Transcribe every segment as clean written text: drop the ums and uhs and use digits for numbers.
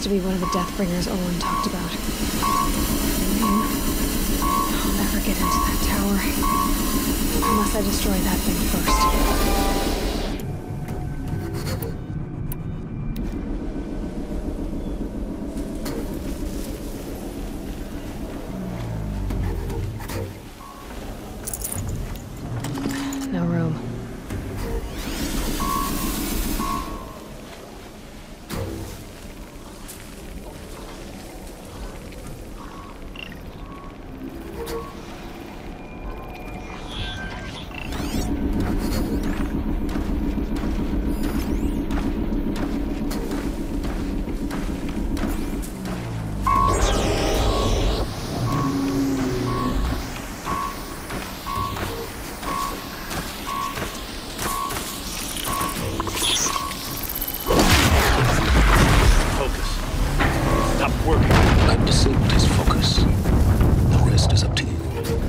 to be one of the Deathbringers Olin talked about. I'll never get into that tower. Unless I destroy that thing first. No room.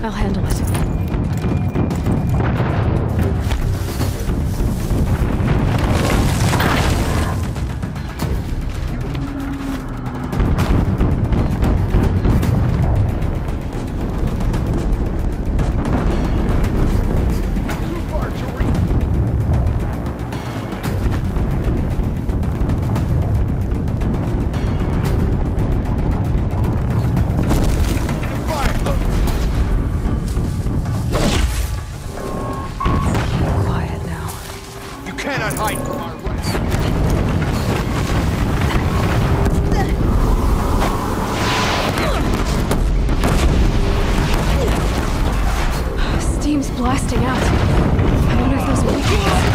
I'll handle it. Blasting out. I wonder if those weapons.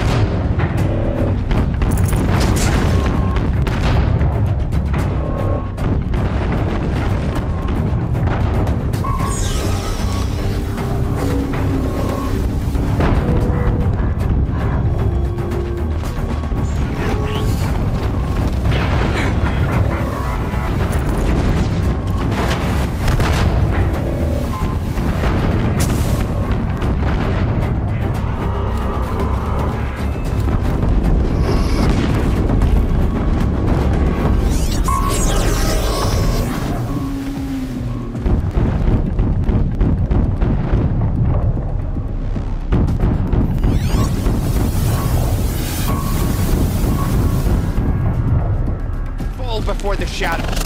Before the shadows.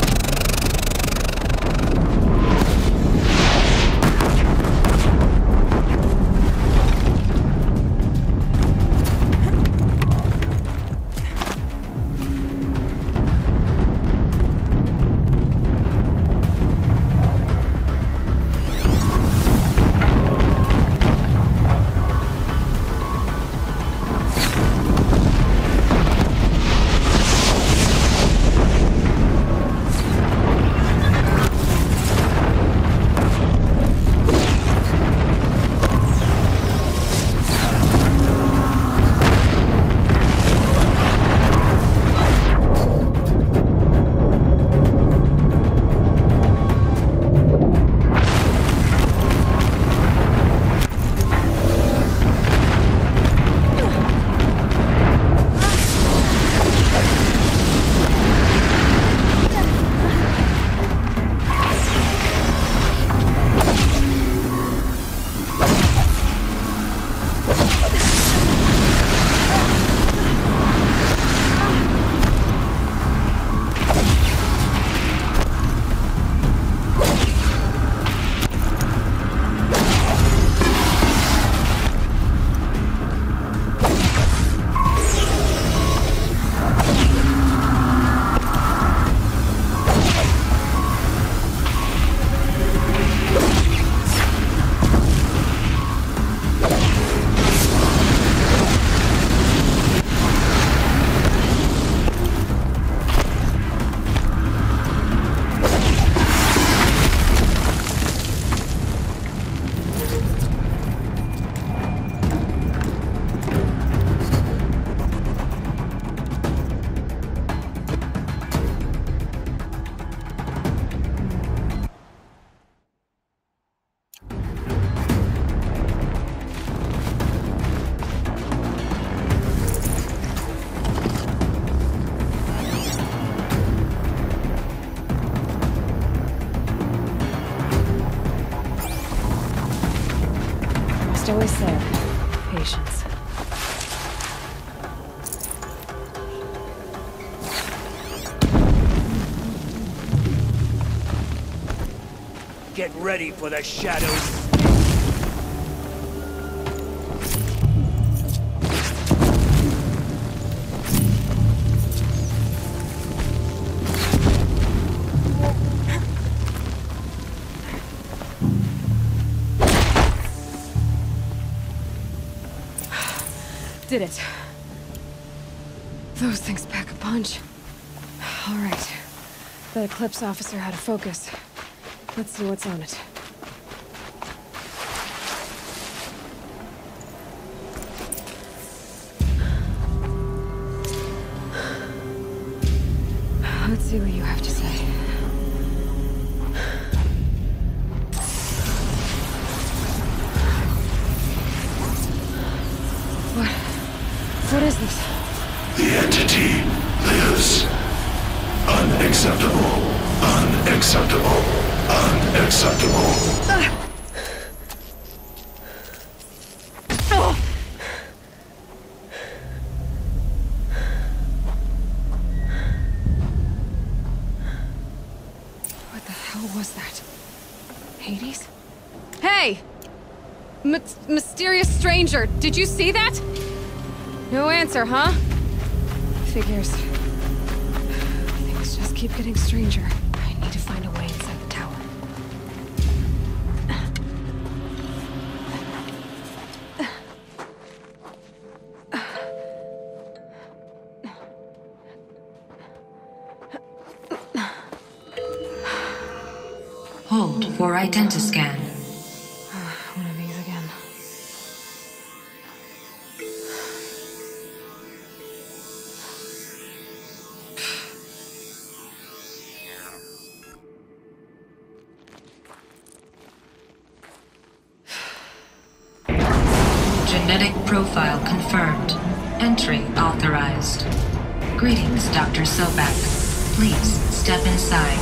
always said, patience. Get ready for the shadows. Did it. Those things pack a punch. All right. That Eclipse officer had a focus. Let's see what's on it. Let's see what you have to say. What is this? The entity lives. Unacceptable. Unacceptable. Unacceptable. What the hell was that? Hades? Hey! Mysterious stranger, did you see that? No answer, huh? Figures. Things just keep getting stranger. I need to find a way inside the tower. Hold for identiscan. One of these again. Genetic profile confirmed. Entry authorized. Greetings, Dr. Sobek. Please step inside.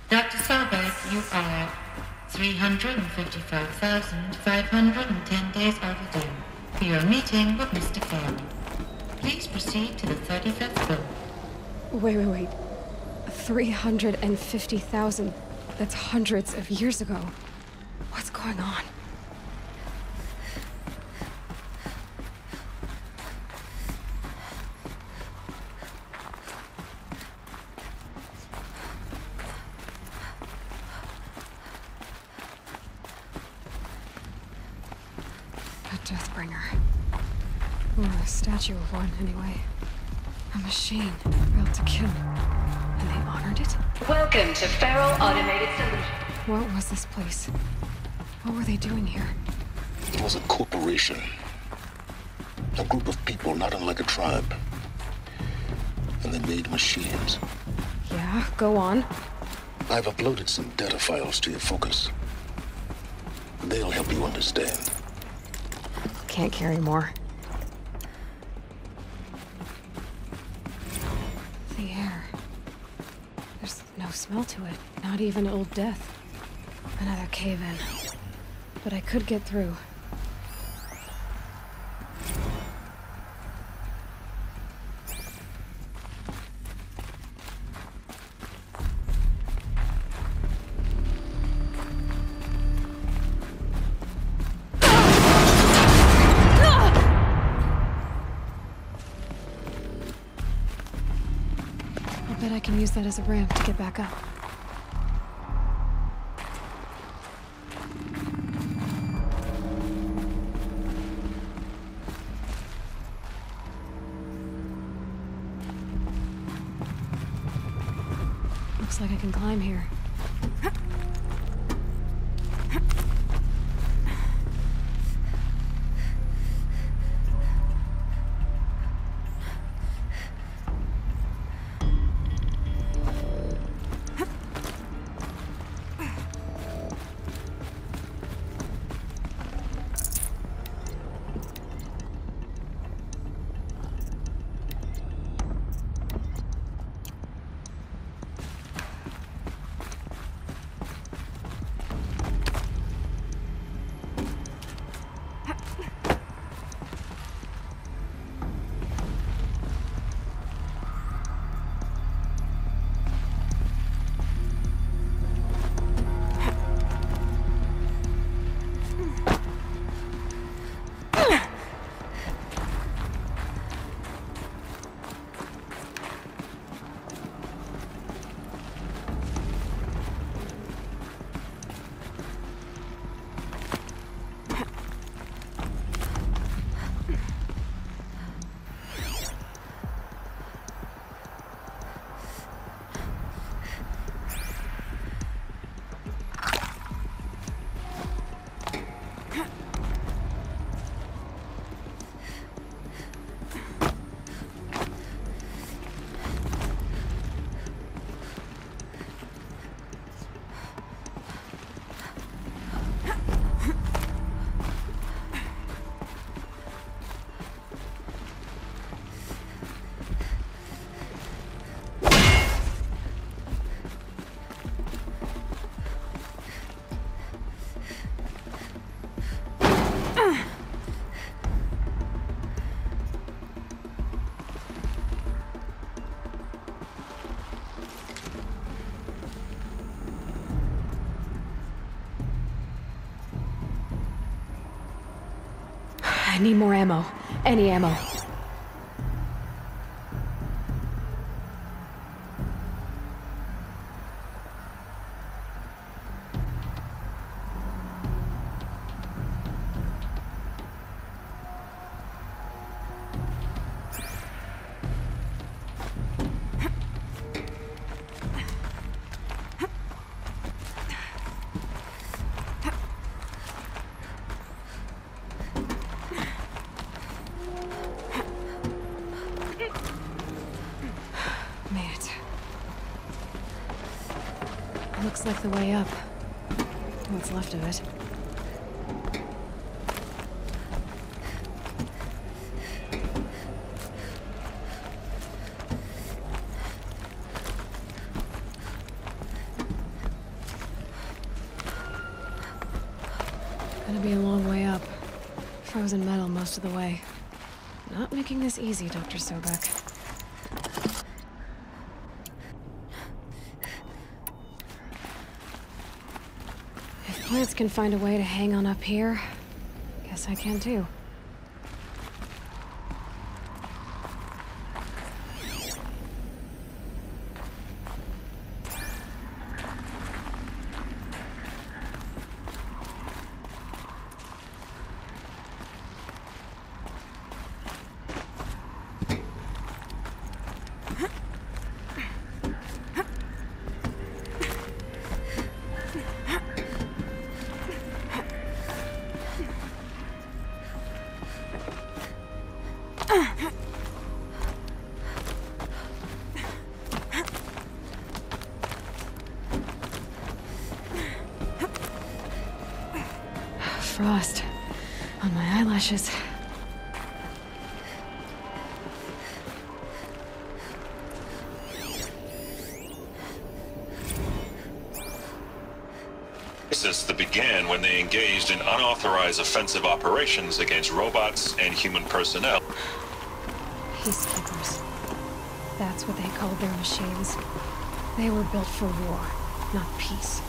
Dr. Sobek, you are 355,510 days overdue for your meeting with Mr. Ford. Please proceed to the 35th floor. Wait. 350,000. That's hundreds of years ago. What's going on? Deathbringer. Or a statue of one, anyway. A machine built to kill. And they honored it? Welcome to Feral Automated Solutions. What was this place? What were they doing here? It was a corporation. A group of people not unlike a tribe. And they made machines. Yeah, go on. I've uploaded some data files to your focus. They'll help you understand. Can't carry more. The air. There's no smell to it. Not even Old Death. Another cave-in. But I could get through. I bet I can use that as a ramp to get back up. Looks like I can climb here. I need more ammo. Any ammo. Looks like the way up. What's left of it. Gonna be a long way up. Frozen metal most of the way. Not making this easy, Dr. Sobek. Plants can find a way to hang on up here. Guess I can too. Frost on my eyelashes. This began when they engaged in unauthorized offensive operations against robots and human personnel. Peacekeepers. That's what they called their machines. They were built for war, not peace.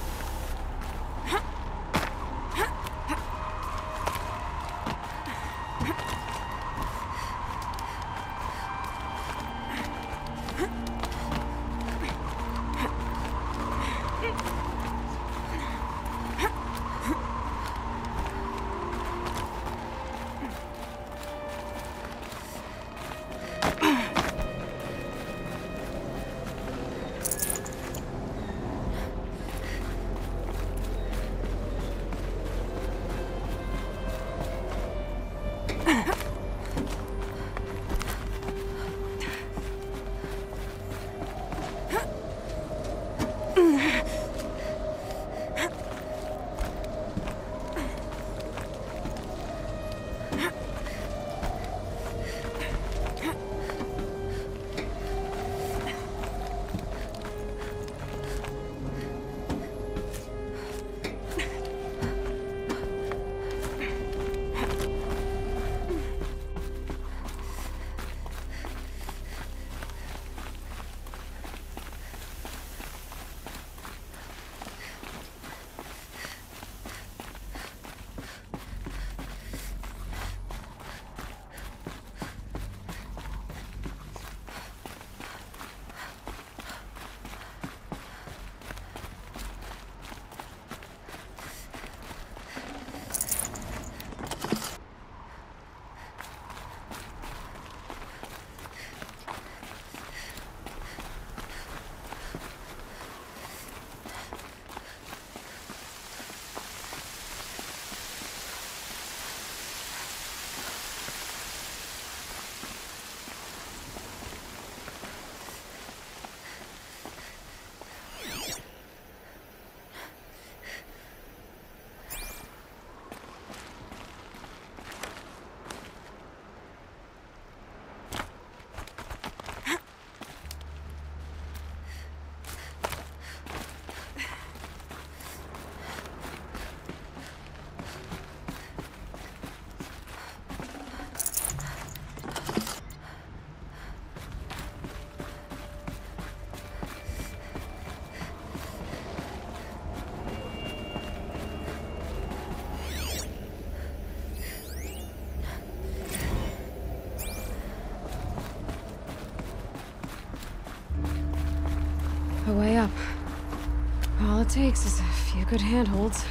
takes is a few good handholds.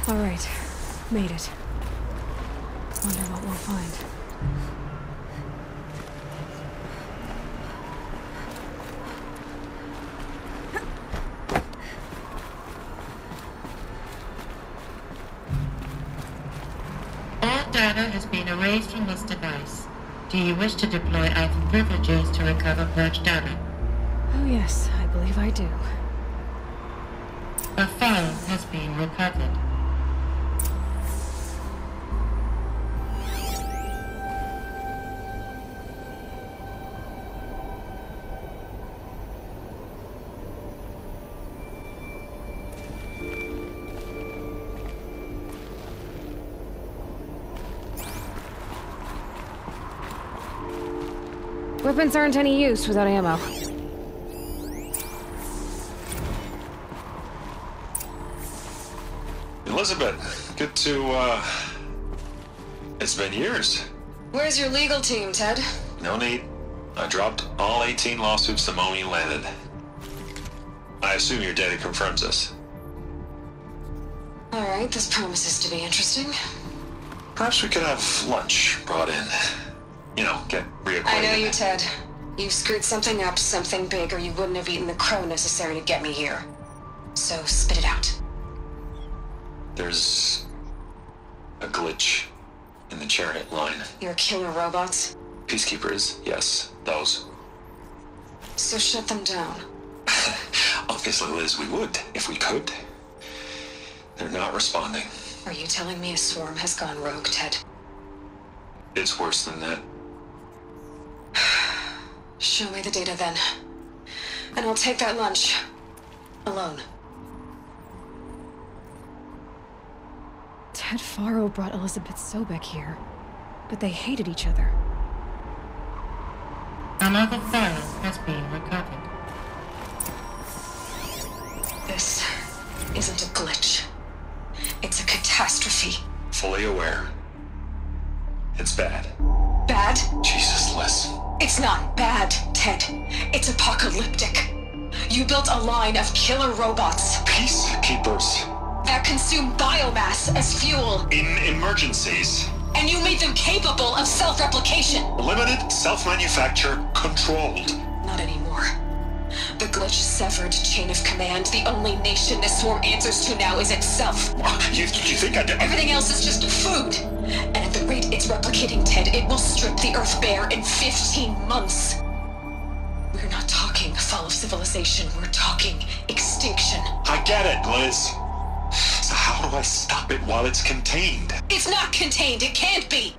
All right, made it. Wonder what we'll find. All data has been erased from this device. Do you wish to deploy item privileges to recover purged data? Oh yes, I believe I do. A file has been recovered. Weapons aren't any use without ammo. Elizabeth, good to, it's been years. Where's your legal team, Ted? No need. I dropped all 18 lawsuits the moment you landed. I assume your data confirms this. Alright, this promises to be interesting. Perhaps we could have lunch brought in. You know, get reacquainted. I know you, Ted. You've screwed something up, something big, or you wouldn't have eaten the crow necessary to get me here. So, spit it out. There's a glitch in the chariot line. Your killer robots? Peacekeepers, yes, those. So shut them down. Obviously, Liz, we would, if we could. They're not responding. Are you telling me a swarm has gone rogue, Ted? It's worse than that. Show me the data then. And I'll take that lunch. Alone. Ted Faro brought Elizabeth Sobek here, but they hated each other. Another file has been recovered. This isn't a glitch. It's a catastrophe. Fully aware. It's bad. Bad? Jesus, Liz. It's not bad, Ted. It's apocalyptic. You built a line of killer robots Peacekeepers. that consume biomass as fuel, In emergencies. and you made them capable of self-replication. Limited, self-manufacture, controlled. Not anymore. The glitch severed chain of command. The only nation this swarm answers to now is itself. You think I did? Everything else is just food. And at the rate it's replicating, Ted, it will strip the Earth bare in 15 months. We're not talking fall of civilization. We're talking extinction. I get it, Liz. So how do I stop it while it's contained? It's not contained. It can't be.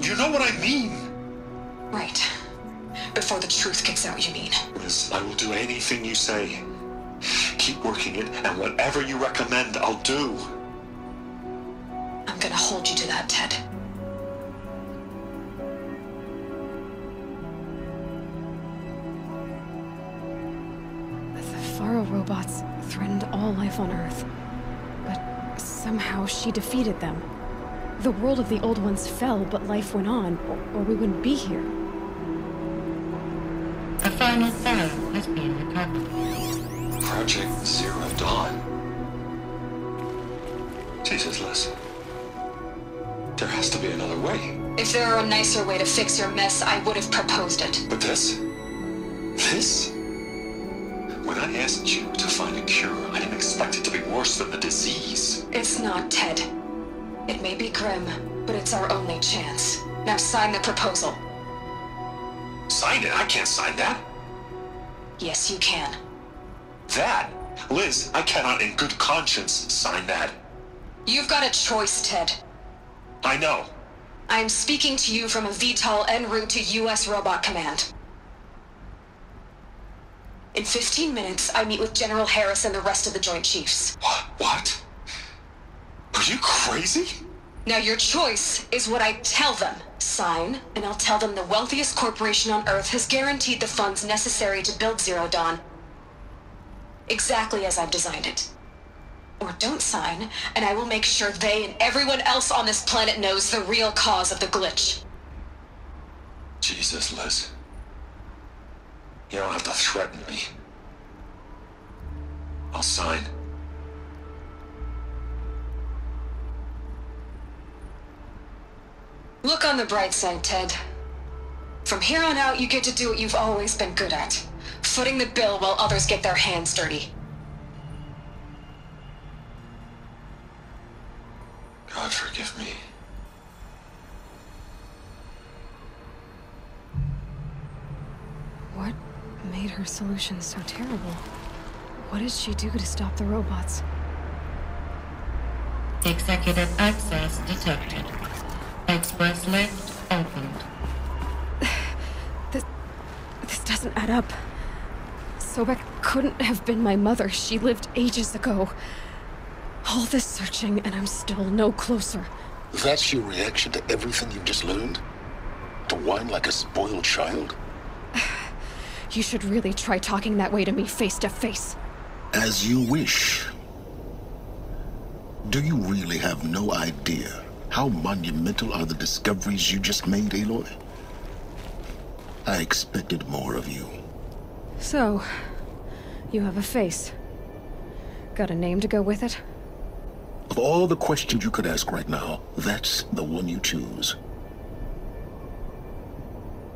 You know what I mean? Right. Before the truth gets out, you mean? Liz, I will do anything you say. Keep working it, and whatever you recommend, I'll do. I'm gonna hold you to that, Ted. The Faro robots threatened all life on Earth. But somehow she defeated them. The world of the old ones fell, but life went on, or we wouldn't be here. A final file has been recovered. Project Zero Dawn. Jesus, Liz. There has to be another way. If there were a nicer way to fix your mess, I would have proposed it. But this? This? When I asked you to find a cure, I didn't expect it to be worse than the disease. It's not, Ted. It may be grim, but it's our only chance. Now sign the proposal. Sign it? I can't sign that. Yes, you can. That? Liz, I cannot in good conscience sign that. You've got a choice, Ted. I know. I'm speaking to you from a VTOL en route to U.S. Robot Command. In 15 minutes, I meet with General Harris and the rest of the Joint Chiefs. What? Are you crazy? Now your choice is what I tell them. Sign, and I'll tell them the wealthiest corporation on Earth has guaranteed the funds necessary to build Zero Dawn. Exactly as I've designed it. Or don't sign, and I will make sure they and everyone else on this planet knows the real cause of the glitch. Jesus, Liz. You don't have to threaten me. I'll sign. Look on the bright side, Ted. From here on out, you get to do what you've always been good at. Footing the bill while others get their hands dirty. God forgive me. What made her solution so terrible? What did she do to stop the robots? Executive access detected. Express lift opened. This doesn't add up. Sobek couldn't have been my mother. She lived ages ago. All this searching, and I'm still no closer. That's your reaction to everything you've just learned? To whine like a spoiled child? You should really try talking that way to me face to face. As you wish. Do you really have no idea how monumental are the discoveries you just made, Aloy? I expected more of you. So, you have a face. Got a name to go with it? Of all the questions you could ask right now, that's the one you choose.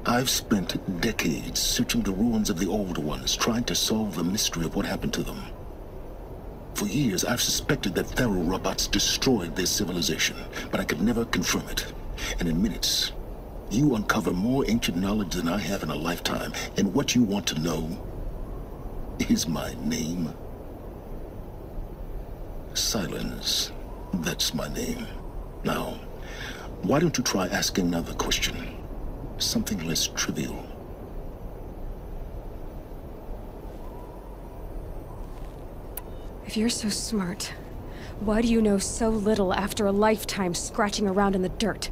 I've spent decades searching the ruins of the old ones, trying to solve the mystery of what happened to them. For years, I've suspected that Faro robots destroyed their civilization, but I could never confirm it. And in minutes, you uncover more ancient knowledge than I have in a lifetime, and what you want to know is my name. Silence. That's my name. Now, why don't you try asking another question? Something less trivial. If you're so smart, why do you know so little after a lifetime scratching around in the dirt?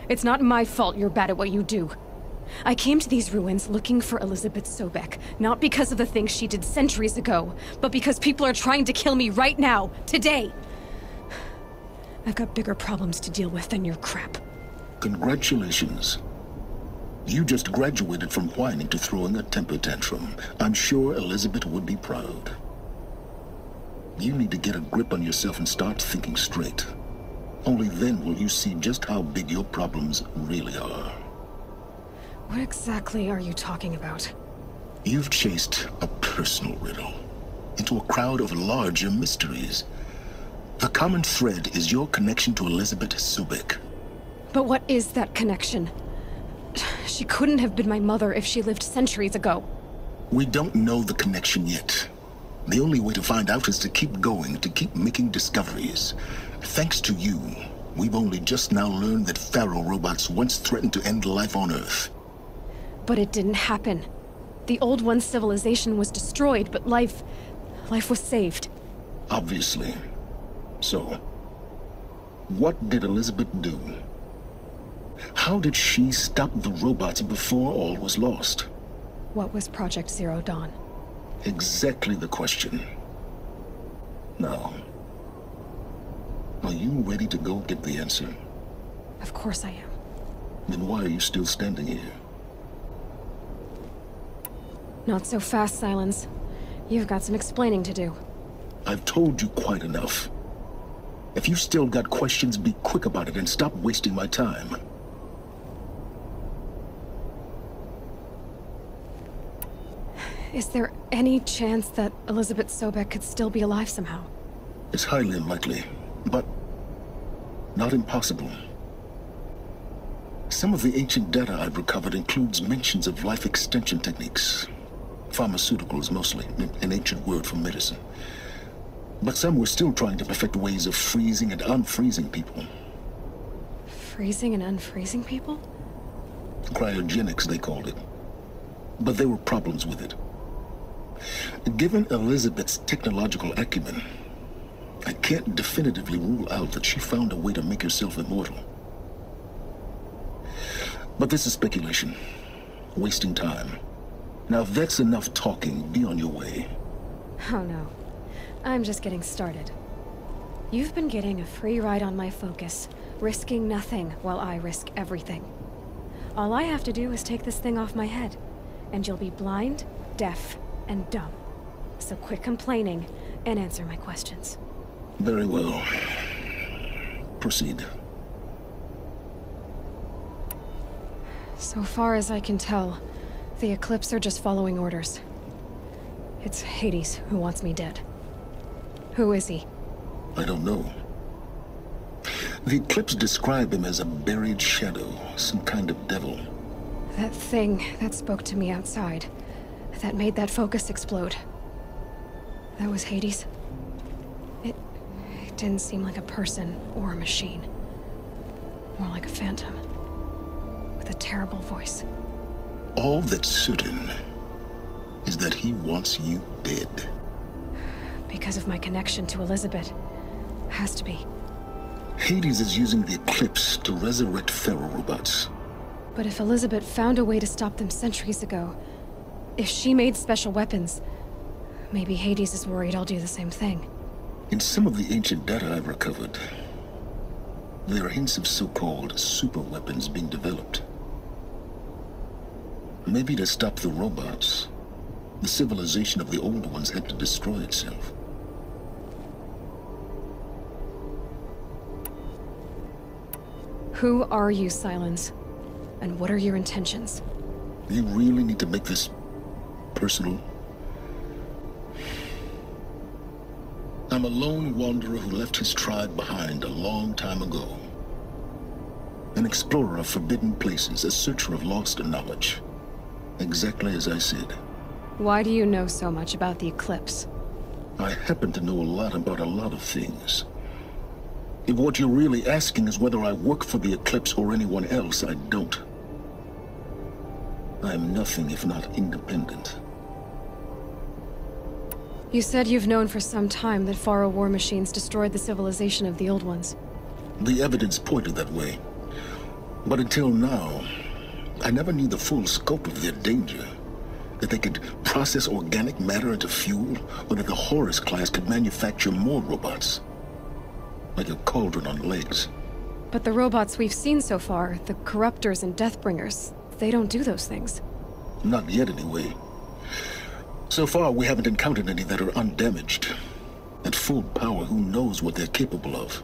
It's not my fault you're bad at what you do. I came to these ruins looking for Elizabeth Sobek, not because of the things she did centuries ago, but because people are trying to kill me right now, today. I've got bigger problems to deal with than your crap. Congratulations. You just graduated from whining to throwing a temper tantrum. I'm sure Elizabeth would be proud. You need to get a grip on yourself and start thinking straight. Only then will you see just how big your problems really are. What exactly are you talking about? You've chased a personal riddle into a crowd of larger mysteries. The common thread is your connection to Elizabeth Sobek. But what is that connection? She couldn't have been my mother if she lived centuries ago. We don't know the connection yet. The only way to find out is to keep going, to keep making discoveries. Thanks to you, we've only just now learned that Faro robots once threatened to end life on Earth. But it didn't happen. The Old One's civilization was destroyed, but life was saved. Obviously. So, what did Elizabeth do? How did she stop the robots before all was lost? What was Project Zero Dawn? Exactly the question. Now, are you ready to go get the answer? Of course I am. Then why are you still standing here? Not so fast, Silence. You've got some explaining to do. I've told you quite enough. If you've still got questions, be quick about it and stop wasting my time. Is there any chance that Elizabeth Sobek could still be alive somehow? It's highly unlikely, but not impossible. Some of the ancient data I've recovered includes mentions of life extension techniques. Pharmaceuticals, mostly, an ancient word for medicine. But some were still trying to perfect ways of freezing and unfreezing people. Freezing and unfreezing people? Cryogenics, they called it. But there were problems with it. Given Elizabeth's technological acumen, I can't definitively rule out that she found a way to make herself immortal. But this is speculation. Wasting time. Now, if that's enough talking, be on your way. Oh no. I'm just getting started. You've been getting a free ride on my focus, risking nothing while I risk everything. All I have to do is take this thing off my head. and you'll be blind, deaf, and dumb. So quit complaining and answer my questions. Very well. Proceed. So far as I can tell, the Eclipse are just following orders. It's Hades who wants me dead. Who is he? I don't know. The Eclipse describe him as a buried shadow, some kind of devil. That thing that spoke to me outside, that made that focus explode. That was Hades? It didn't seem like a person or a machine. More like a phantom. With a terrible voice. All that's certain is that he wants you dead. Because of my connection to Elizabeth. Has to be. Hades is using the Eclipse to resurrect feral robots. But if Elizabeth found a way to stop them centuries ago, if she made special weapons, maybe Hades is worried I'll do the same thing. In some of the ancient data I've recovered, there are hints of so-called super weapons being developed. Maybe to stop the robots, the civilization of the old ones had to destroy itself. Who are you, Sylens? And what are your intentions? You really need to make this personal? I'm a lone wanderer who left his tribe behind a long time ago. An explorer of forbidden places, a searcher of lost knowledge. Exactly as I said. Why do you know so much about the Eclipse? I happen to know a lot about a lot of things. If what you're really asking is whether I work for the Eclipse or anyone else, I don't. I am nothing if not independent. You said you've known for some time that Faro war machines destroyed the civilization of the old ones. The evidence pointed that way. But until now, I never knew the full scope of their danger. That they could process organic matter into fuel, or that the Horus class could manufacture more robots. Like a cauldron on legs. But the robots we've seen so far, the Corruptors and Deathbringers, they don't do those things. Not yet, anyway. So far, we haven't encountered any that are undamaged. At full power, who knows what they're capable of?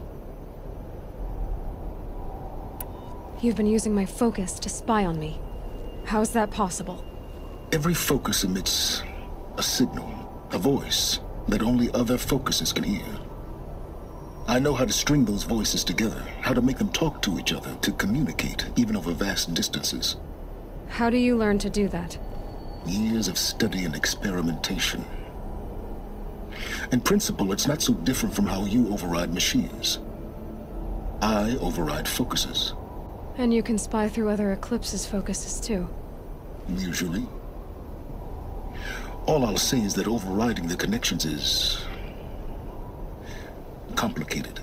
You've been using my focus to spy on me. How's that possible? Every focus emits a signal, a voice, that only other focuses can hear. I know how to string those voices together, how to make them talk to each other, to communicate, even over vast distances. How do you learn to do that? Years of study and experimentation. In principle, it's not so different from how you override machines. I override focuses. And you can spy through other Eclipse's focuses too. Usually. All I'll say is that overriding the connections is complicated.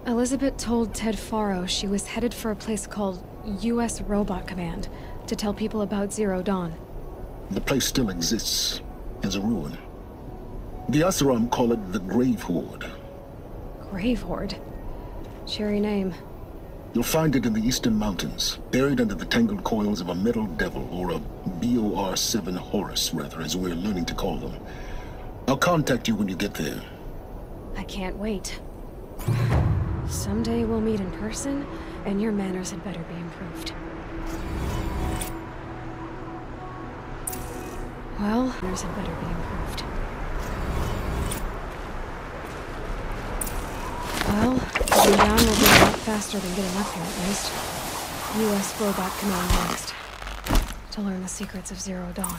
Elizabeth told Ted Faro she was headed for a place called U.S. Robot Command to tell people about Zero Dawn. The place still exists as a ruin. The Oseram call it the Grave Horde. Grave Horde? Cheery name. You'll find it in the Eastern Mountains, buried under the tangled coils of a metal devil, or a BOR-7 Horus, rather, as we're learning to call them. I'll contact you when you get there. I can't wait. Someday we'll meet in person, and your manners had better be improved. Well, manners had better be improved. Well, getting down will be a lot faster than getting up here, at least. U.S. Robot Command next. To learn the secrets of Zero Dawn.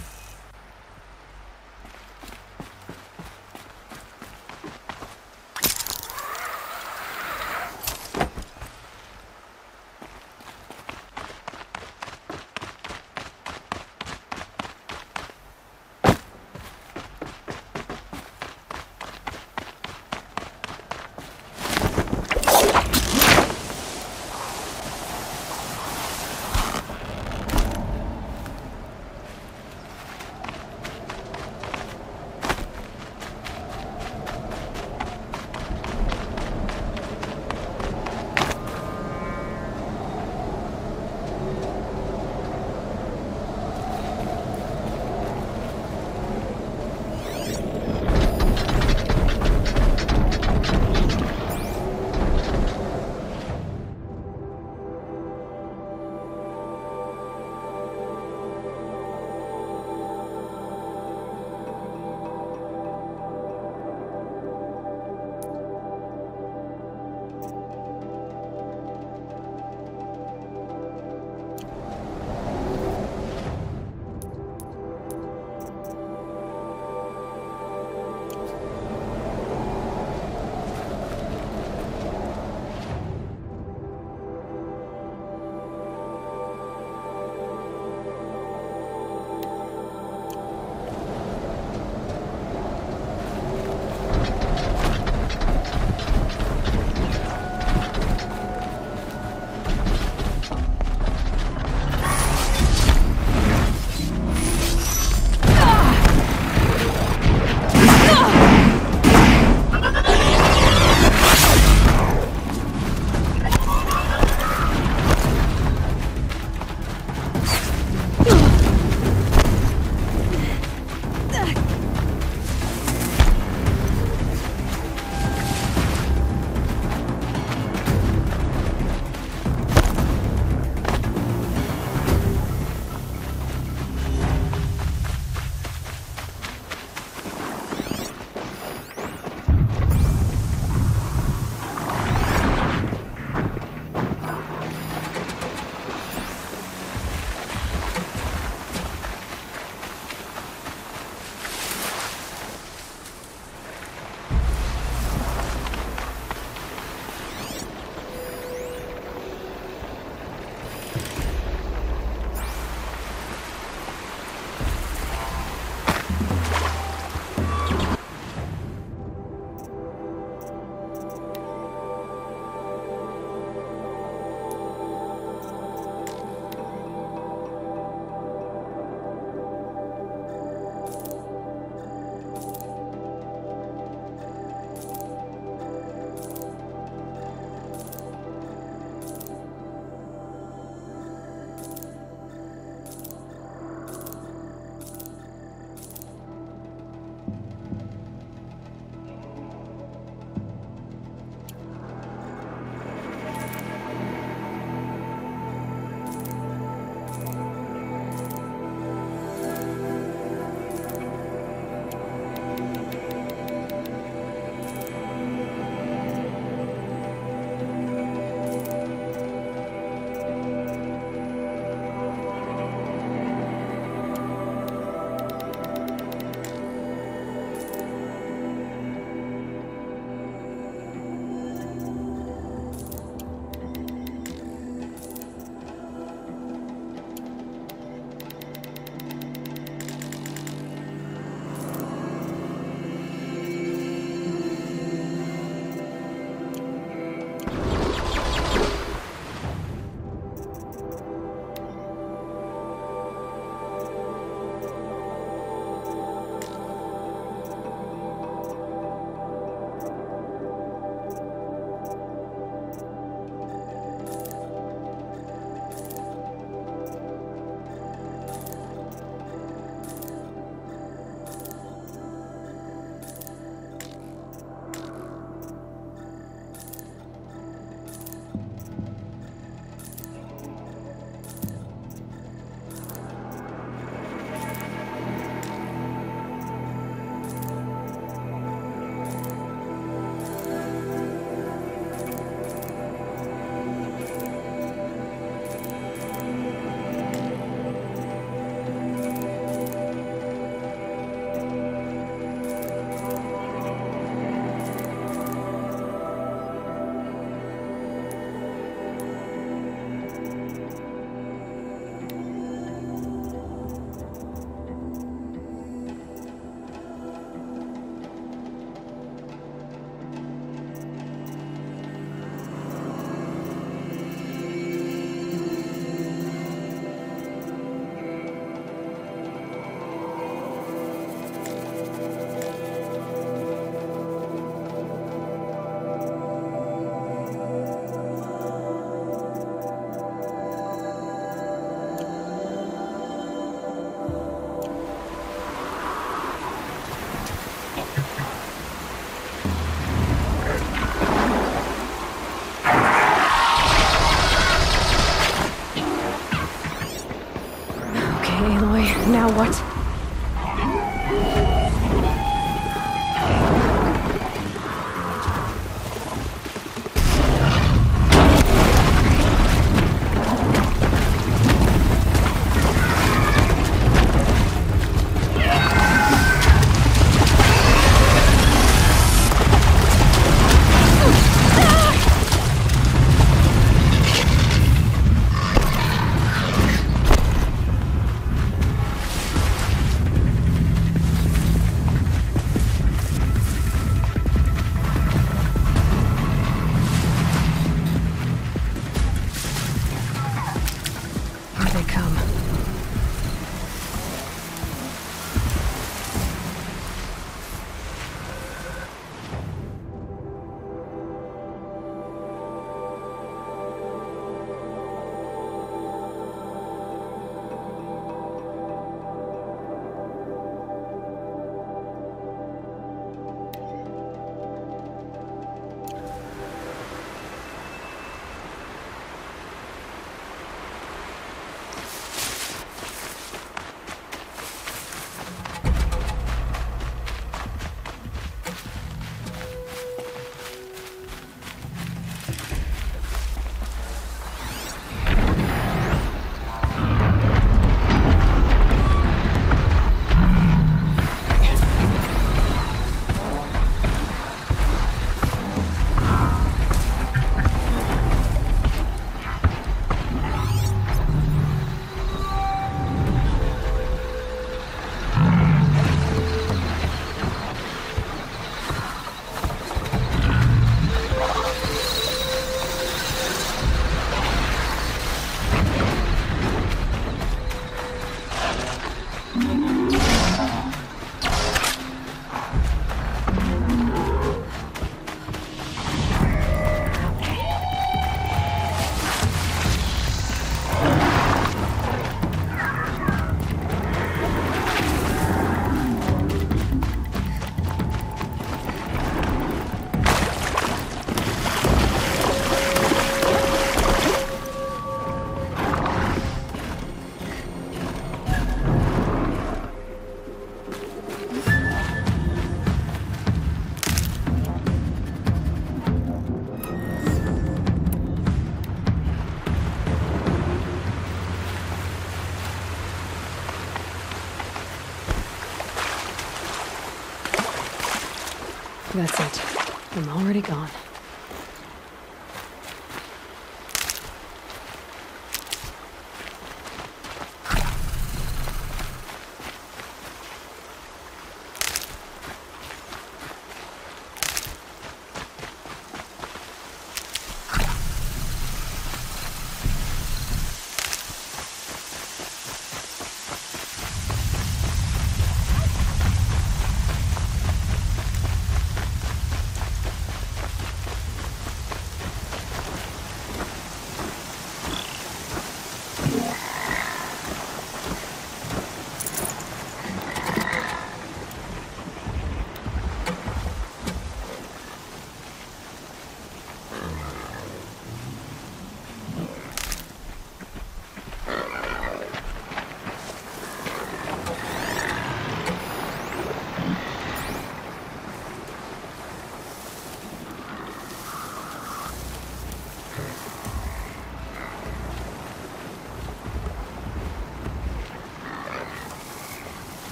That's it. I'm already gone.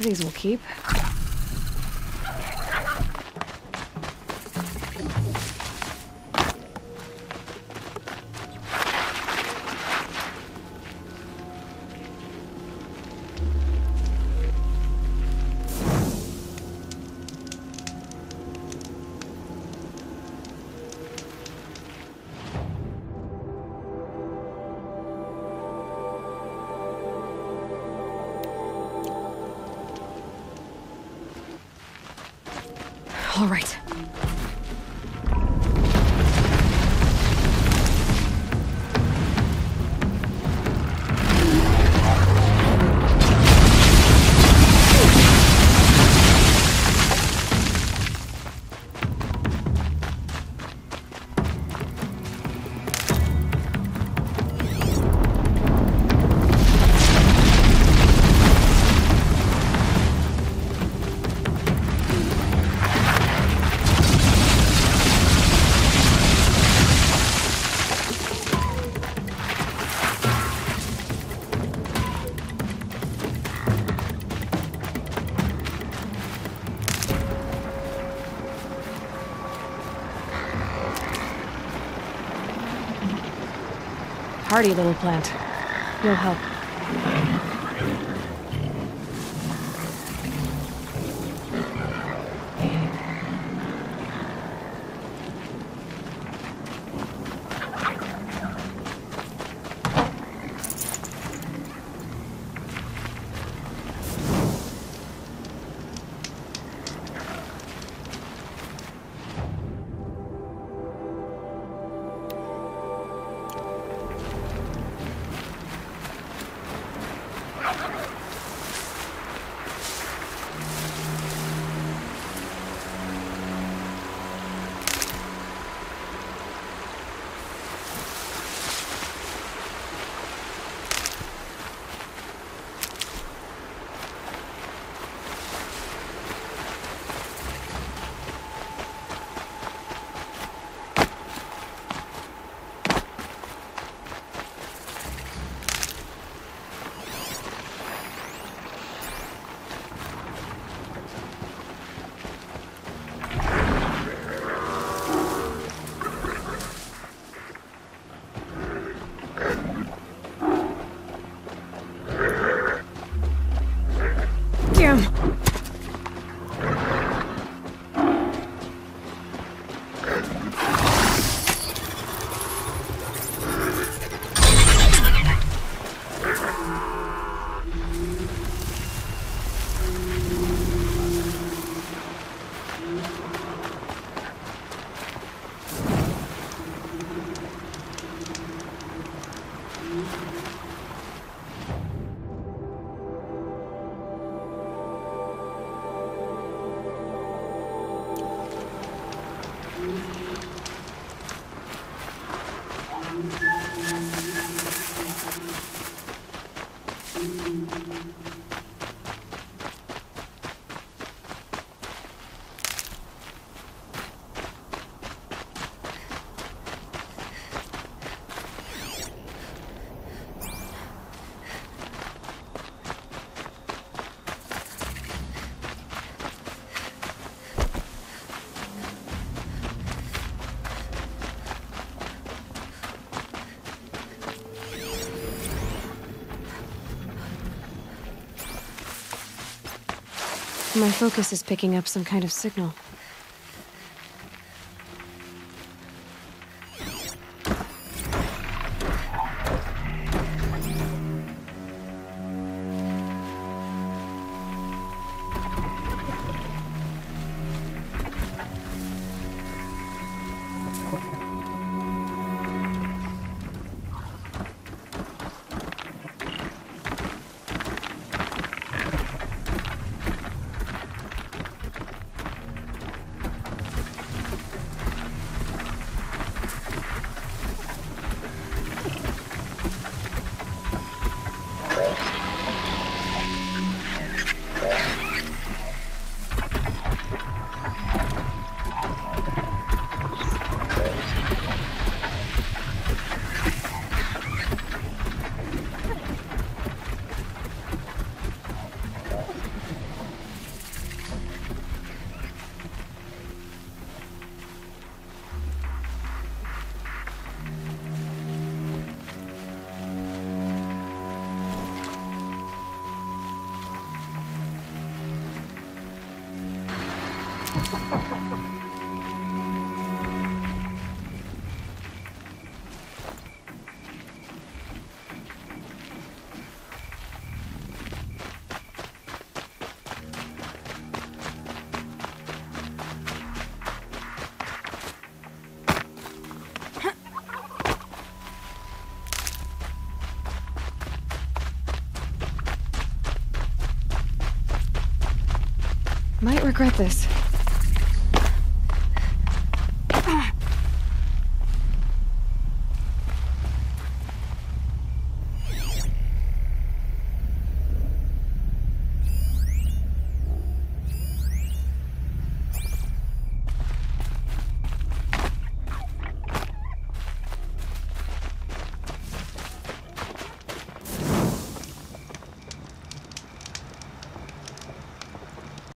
These will keep. All right. Hardy little plant. You'll help. My focus is picking up some kind of signal. Might regret this.